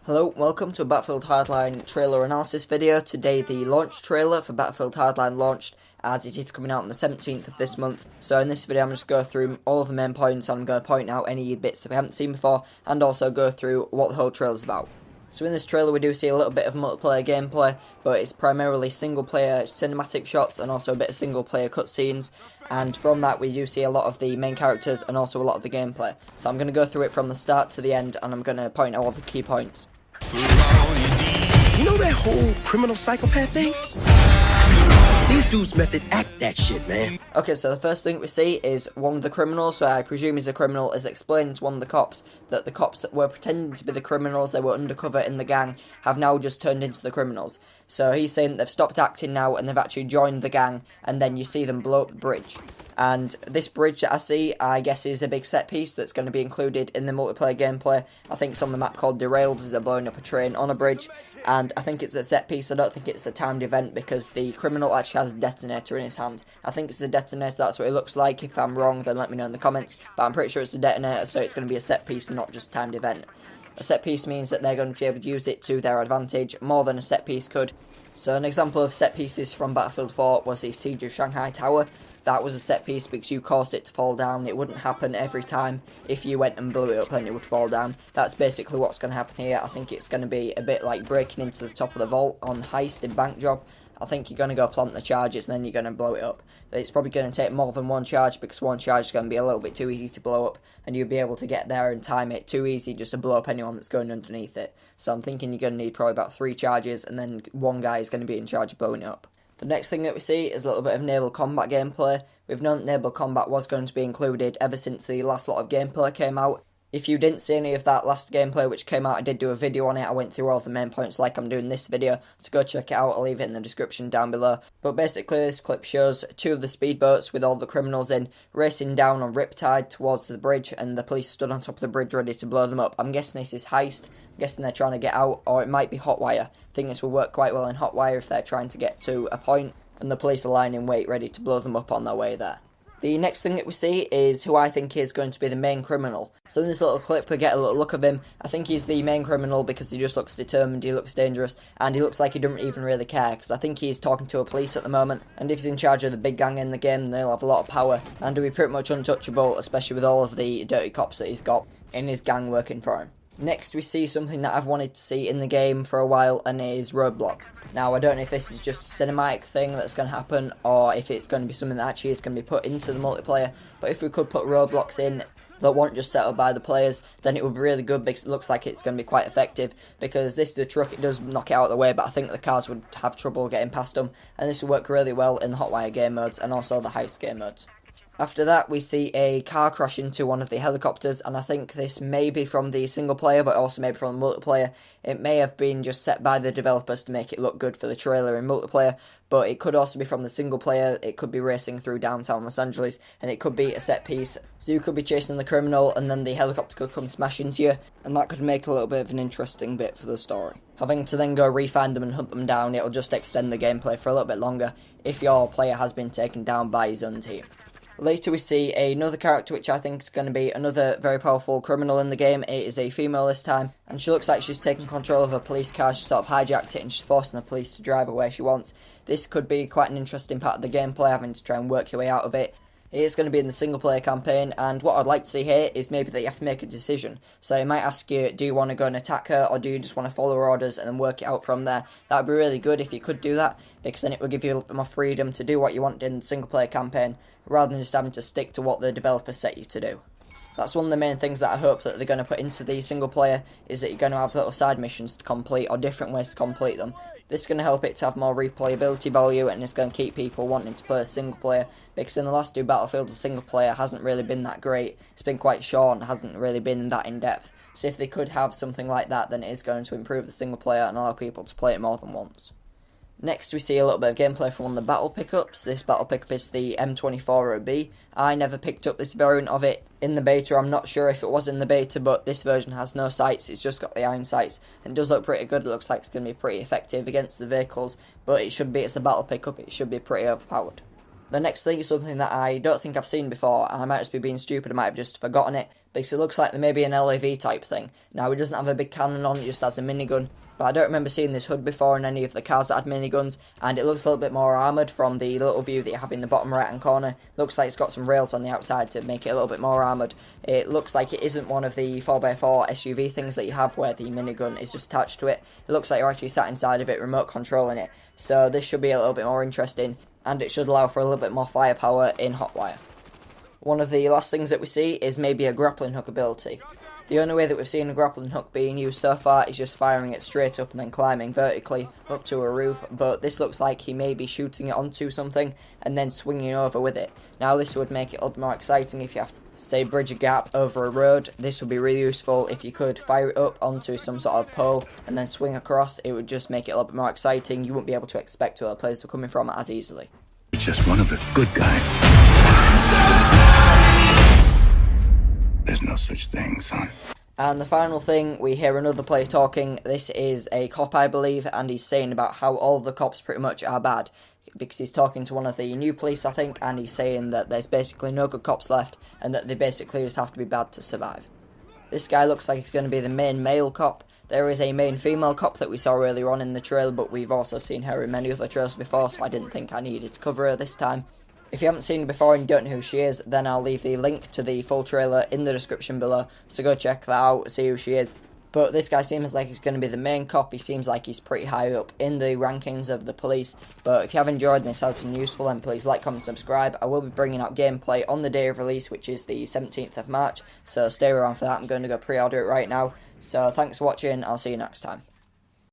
Hello, welcome to a Battlefield Hardline trailer analysis video. Today the launch trailer for Battlefield Hardline launched, as it is coming out on the 17th of this month. So in this video I'm just going to go through all of the main points, and I'm going to point out any bits that we haven't seen before, and also go through what the whole trailer is about. So in this trailer we do see a little bit of multiplayer gameplay, but it's primarily single player cinematic shots and also a bit of single player cutscenes, and from that we do see a lot of the main characters and also a lot of the gameplay. So I'm going to go through it from the start to the end, and I'm going to point out all the key points. You know that whole criminal psychopath thing? These dudes method act that shit, man. Okay, so the first thing we see is one of the criminals, so I presume he's a criminal, is explaining to one of the cops that the cops that were pretending to be the criminals, they were undercover in the gang, have now just turned into the criminals. So he's saying that they've stopped acting now and they've actually joined the gang, and then you see them blow up the bridge. And this bridge that I see, I guess, is a big set piece that's going to be included in the multiplayer gameplay. I think it's on the map called Derailed, as they're blowing up a train on a bridge. And I think it's a set piece. I don't think it's a timed event, because the criminal actually has a detonator in his hand. I think it's a detonator, that's what it looks like. If I'm wrong, then let me know in the comments. But I'm pretty sure it's a detonator, so it's going to be a set piece and not just a timed event. A set piece means that they're going to be able to use it to their advantage more than a set piece could. So an example of set pieces from Battlefield 4 was the Siege of Shanghai Tower. That was a set piece because you caused it to fall down. It wouldn't happen every time. If you went and blew it up, then it would fall down. That's basically what's going to happen here. I think it's going to be a bit like breaking into the top of the vault on Heist in Bank Job. I think you're going to go plant the charges and then you're going to blow it up. It's probably going to take more than one charge, because one charge is going to be a little bit too easy to blow up, and you'll be able to get there and time it too easy just to blow up anyone that's going underneath it. So I'm thinking you're going to need probably about 3 charges, and then one guy is going to be in charge of blowing it up. The next thing that we see is a little bit of naval combat gameplay. We've known that naval combat was going to be included ever since the last lot of gameplay came out. If you didn't see any of that last gameplay which came out, I did do a video on it. I went through all the main points like I'm doing this video, so go check it out. I'll leave it in the description down below. But basically this clip shows 2 of the speedboats with all the criminals in, racing down on Riptide towards the bridge, and the police stood on top of the bridge ready to blow them up. I'm guessing this is Heist. I'm guessing they're trying to get out, or it might be Hotwire. I think this will work quite well in Hotwire if they're trying to get to a point and the police are lying in wait ready to blow them up on their way there. The next thing that we see is who I think is going to be the main criminal. So in this little clip we get a little look of him. I think he's the main criminal because he just looks determined, he looks dangerous, and he looks like he doesn't even really care, because I think he's talking to a police at the moment, and if he's in charge of the big gang in the game, then they'll have a lot of power and he'll be pretty much untouchable, especially with all of the dirty cops that he's got in his gang working for him. Next we see something that I've wanted to see in the game for a while, and it is roadblocks. Now I don't know if this is just a cinematic thing that's going to happen, or if it's going to be something that actually is going to be put into the multiplayer, but if we could put roadblocks in that weren't just set up by the players, then it would be really good, because it looks like it's going to be quite effective, because this is a truck, it does knock it out of the way, but I think the cars would have trouble getting past them, and this would work really well in the Hotwire game modes and also the Heist game modes. After that, we see a car crash into one of the helicopters, and I think this may be from the single player, but also maybe from the multiplayer. It may have been just set by the developers to make it look good for the trailer in multiplayer, but it could also be from the single player. It could be racing through downtown Los Angeles, and it could be a set piece. So you could be chasing the criminal, and then the helicopter could come smash into you, and that could make a little bit of an interesting bit for the story. Having to then go re-find them and hunt them down, it'll just extend the gameplay for a little bit longer if your player has been taken down by his own team. Later we see another character which I think is going to be another very powerful criminal in the game. It is a female this time, and she looks like she's taking control of a police car. She sort of hijacked it and she's forcing the police to drive her where she wants. This could be quite an interesting part of the gameplay, having to try and work your way out of it. It is going to be in the single player campaign, and what I'd like to see here is maybe that you have to make a decision. So it might ask you, do you want to go and attack her, or do you just want to follow her orders and then work it out from there? That would be really good if you could do that, because then it would give you a little bit more freedom to do what you want in the single player campaign, rather than just having to stick to what the developers set you to do. That's one of the main things that I hope that they're going to put into the single player, is that you're going to have little side missions to complete, or different ways to complete them. This is going to help it to have more replayability value, and it's going to keep people wanting to play a single player, because in the last 2 Battlefields, the single player hasn't really been that great. It's been quite short and hasn't really been that in-depth. So if they could have something like that, then it is going to improve the single player and allow people to play it more than once. Next we see a little bit of gameplay from one of the battle pickups. This battle pickup is the M24OB. I never picked up this variant of it in the beta. I'm not sure if it was in the beta, but this version has no sights. It's just got the iron sights, and it does look pretty good. It looks like it's going to be pretty effective against the vehicles, but it's a battle pickup. It should be pretty overpowered. The next thing is something that I don't think I've seen before, and I might just be being stupid, I might have just forgotten it, because it looks like there may be an LAV type thing. Now, it doesn't have a big cannon on, it just has a minigun, but I don't remember seeing this HUD before in any of the cars that had miniguns, and it looks a little bit more armoured from the little view that you have in the bottom right hand corner. Looks like it's got some rails on the outside to make it a little bit more armoured. It looks like it isn't one of the 4x4 SUV things that you have where the minigun is just attached to it. It looks like you're actually sat inside of it, remote controlling it, so this should be a little bit more interesting, and it should allow for a little bit more firepower in Hotwire. One of the last things that we see is maybe a grappling hook ability. The only way that we've seen a grappling hook being used so far is just firing it straight up and then climbing vertically up to a roof, but this looks like he may be shooting it onto something and then swinging over with it. Now this would make it a little bit more exciting if you have to, say, bridge a gap over a road. This would be really useful if you could fire it up onto some sort of pole and then swing across. It would just make it a little bit more exciting. You wouldn't be able to expect where the players are coming from as easily. It's just one of the good guys. There's no such thing, son. And the final thing, we hear another player talking. This is a cop, I believe, and he's saying about how all the cops pretty much are bad. Because he's talking to one of the new police, I think, and he's saying that there's basically no good cops left, and that they basically just have to be bad to survive. This guy looks like he's going to be the main male cop. There is a main female cop that we saw earlier on in the trailer, but we've also seen her in many other trailers before, so I didn't think I needed to cover her this time. If you haven't seen her before and you don't know who she is, then I'll leave the link to the full trailer in the description below, so go check that out, see who she is. But this guy seems like he's going to be the main cop. He seems like he's pretty high up in the rankings of the police. But if you have enjoyed this, helps and useful, then please like, comment, subscribe. I will be bringing out gameplay on the day of release, which is the 17th of March. So stay around for that. I'm going to go pre-order it right now. So thanks for watching. I'll see you next time.